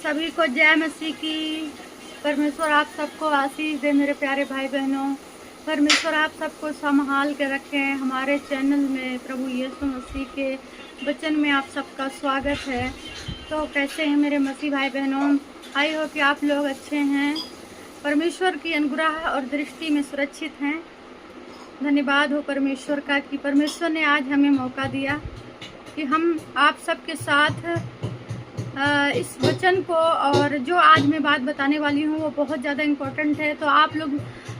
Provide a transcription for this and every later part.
सभी को जय मसीह की। परमेश्वर आप सबको आशीष दे मेरे प्यारे भाई बहनों। परमेश्वर आप सबको संभाल के रखें। हमारे चैनल में प्रभु यीशु मसीह के वचन में आप सबका स्वागत है। तो कैसे हैं मेरे मसीह भाई बहनों? आई हो कि आप लोग अच्छे हैं, परमेश्वर की अनुग्रह और दृष्टि में सुरक्षित हैं। धन्यवाद हो परमेश्वर का कि परमेश्वर ने आज हमें मौका दिया कि हम आप सबके साथ इस वचन को, और जो आज मैं बात बताने वाली हूँ वो बहुत ज़्यादा इम्पोर्टेंट है। तो आप लोग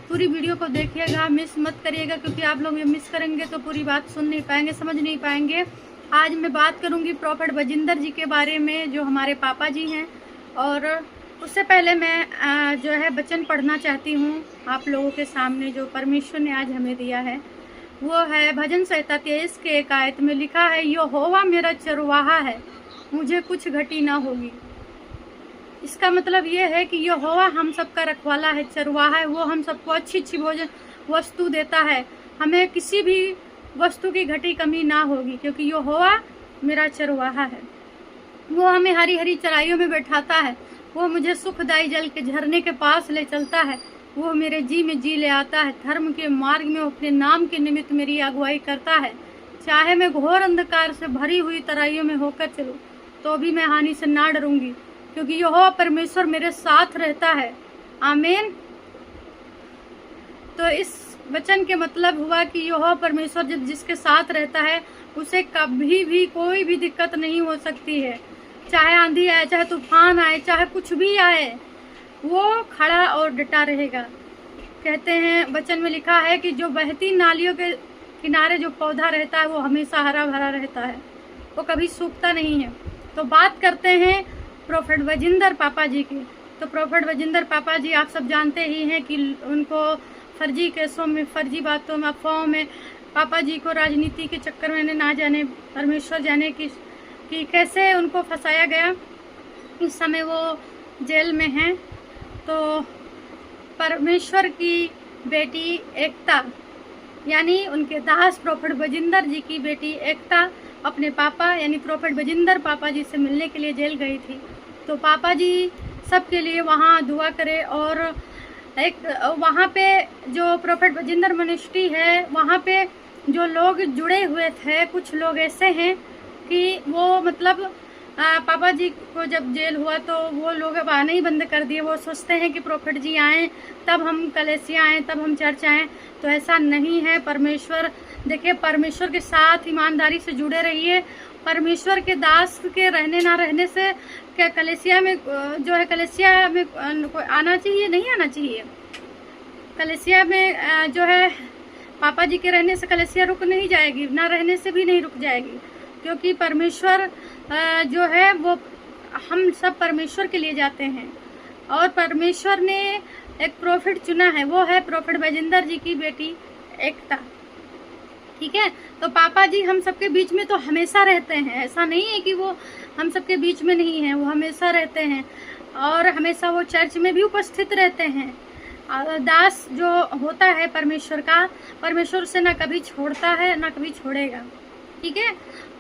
पूरी वीडियो को देखिएगा, मिस मत करिएगा, क्योंकि आप लोग ये मिस करेंगे तो पूरी बात सुन नहीं पाएंगे, समझ नहीं पाएंगे। आज मैं बात करूँगी प्रॉफेट बजिंदर जी के बारे में, जो हमारे पापा जी हैं। और उससे पहले मैं जो है वचन पढ़ना चाहती हूँ आप लोगों के सामने, जो परमेश्वर ने आज हमें दिया है। वो है भजन संहिता 23 के 1 आयत में लिखा है, यहोवा मेरा चरवाहा है, मुझे कुछ घटी ना होगी। इसका मतलब ये है कि यहोवा हम सबका रखवाला है, चरवाहा है। वो हम सबको अच्छी अच्छी भोजन वस्तु देता है, हमें किसी भी वस्तु की घटी कमी ना होगी, क्योंकि यहोवा मेरा चरवाहा है। वो हमें हरी हरी चराइयों में बैठाता है, वो मुझे सुखदायी जल के झरने के पास ले चलता है, वो मेरे जी में जी ले आता है। धर्म के मार्ग में अपने नाम के निमित्त मेरी अगुवाई करता है। चाहे मैं घोर अंधकार से भरी हुई तराइयों में होकर चलूं, तो भी मैं हानि से ना डरूंगी, क्योंकि यहोवा परमेश्वर मेरे साथ रहता है। आमीन। तो इस वचन के मतलब हुआ कि यहोवा परमेश्वर जब जिसके साथ रहता है, उसे कभी भी कोई भी दिक्कत नहीं हो सकती है। चाहे आंधी आए, चाहे तूफान आए, चाहे कुछ भी आए, वो खड़ा और डटा रहेगा। कहते हैं वचन में लिखा है कि जो बहती नालियों के किनारे जो पौधा रहता है, वो हमेशा हरा भरा रहता है, वो कभी सूखता नहीं है। तो बात करते हैं प्रॉफेट बजिंदर पापा जी की। तो प्रॉफेट बजिंदर पापा जी आप सब जानते ही हैं कि उनको फर्जी केसों में, फर्जी बातों में, अफवाहों में पापा जी को राजनीति के चक्कर में ना जाने परमेश्वर जाने कि कैसे उनको फंसाया गया। इस समय वो जेल में हैं। तो परमेश्वर की बेटी एकता, यानी उनके दास प्रॉफेट बजिंदर जी की बेटी एकता अपने पापा यानी प्रॉफेट बजिंदर पापा जी से मिलने के लिए जेल गई थी। तो पापा जी सबके लिए वहाँ दुआ करे। और एक वहाँ पे जो प्रॉफेट बजिंदर मिनिस्ट्री है, वहाँ पे जो लोग जुड़े हुए थे, कुछ लोग ऐसे हैं कि वो मतलब पापा जी को जब जेल हुआ तो वो लोग अब आना ही बंद कर दिए। वो सोचते हैं कि प्रॉफेट जी आएँ तब हम कलीसिया आएँ, तब हम चर्च आएँ। तो ऐसा नहीं है। परमेश्वर देखिए, परमेश्वर के साथ ईमानदारी से जुड़े रहिए। परमेश्वर के दास के रहने ना रहने से क्या कलीसिया में जो है, कलीसिया में कोई आना चाहिए, नहीं आना चाहिए। कलीसिया में जो है पापा जी के रहने से कलीसिया रुक नहीं जाएगी, ना रहने से भी नहीं रुक जाएगी, क्योंकि परमेश्वर जो है वो हम सब परमेश्वर के लिए जाते हैं। और परमेश्वर ने एक प्रॉफिट चुना है, वो है प्रॉफेट बजिंदर जी की बेटी एकता। ठीक है। तो पापा जी हम सबके बीच में तो हमेशा रहते हैं, ऐसा नहीं है कि वो हम सबके बीच में नहीं है, वो हमेशा रहते हैं। और हमेशा वो चर्च में भी उपस्थित रहते हैं। दास जो होता है परमेश्वर का, परमेश्वर से ना कभी छोड़ता है ना कभी छोड़ेगा। ठीक है।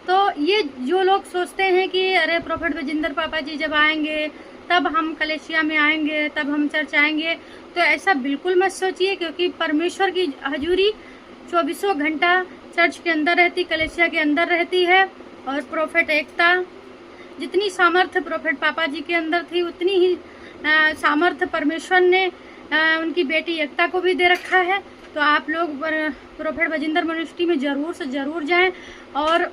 तो ये जो लोग सोचते हैं कि अरे प्रॉफेट बजिंदर पापा जी जब आएंगे तब हम कलीसिया में आएंगे, तब हम चर्च आएंगे, तो ऐसा बिल्कुल मत सोचिए, क्योंकि परमेश्वर की हजूरी 24 घंटा चर्च के अंदर रहती, कलीसिया के अंदर रहती है। और प्रॉफेट एकता, जितनी सामर्थ्य प्रॉफेट पापा जी के अंदर थी, उतनी ही सामर्थ्य परमेश्वर ने उनकी बेटी एकता को भी दे रखा है। तो आप लोग प्रॉफेट बजिंदर मिनिस्ट्री में ज़रूर से ज़रूर जाएं। और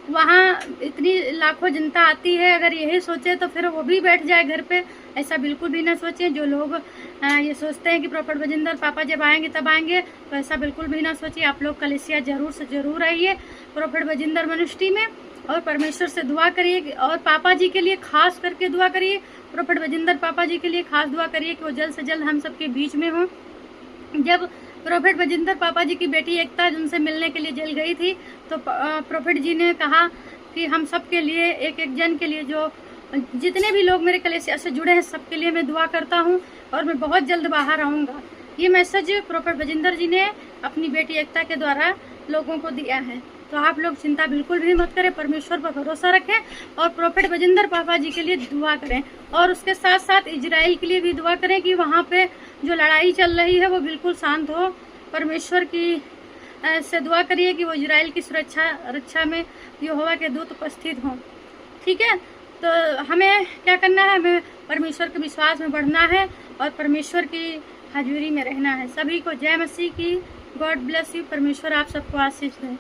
वहाँ इतनी लाखों जनता आती है, अगर यही सोचे तो फिर वो भी बैठ जाए घर पे। ऐसा बिल्कुल भी ना सोचें। जो लोग ये सोचते हैं कि प्रॉफेट बजिंदर पापा जब आएंगे तब आएंगे, तो ऐसा बिल्कुल भी ना सोचिए। आप लोग कलीसिया ज़रूर से ज़रूर आइए प्रॉफेट बजिंदर मिनिस्ट्री में, और परमेश्वर से दुआ करिए। और पापा जी के लिए खास करके दुआ करिए, प्रॉफेट बजिंदर पापा जी के लिए खास दुआ करिए कि वो जल्द से जल्द हम सबके बीच में हों। जब प्रॉफेट बजिंदर पापा जी की बेटी एकता जिनसे मिलने के लिए जेल गई थी, तो प्रॉफेट जी ने कहा कि हम सब के लिए, एक एक जन के लिए, जो जितने भी लोग मेरे कलीसिया से जुड़े हैं, सबके लिए मैं दुआ करता हूं, और मैं बहुत जल्द बाहर आऊंगा। ये मैसेज प्रॉफेट बजिंदर जी ने अपनी बेटी एकता के द्वारा लोगों को दिया है। तो आप लोग चिंता बिल्कुल भी मत करें, परमेश्वर पर भरोसा रखें और प्रोफेट बजिंदर पापा जी के लिए दुआ करें। और उसके साथ साथ इजराइल के लिए भी दुआ करें कि वहाँ पे जो लड़ाई चल रही है वो बिल्कुल शांत हो। परमेश्वर की से दुआ करिए कि वो इजराइल की रक्षा में यहोवा के दूत उपस्थित हों। ठीक है, तो हमें क्या करना है, हमें परमेश्वर के विश्वास में बढ़ना है और परमेश्वर की हजूरी में रहना है। सभी को जय मसीह की। God bless you. परमेश्वर आप सबको आशीष दें।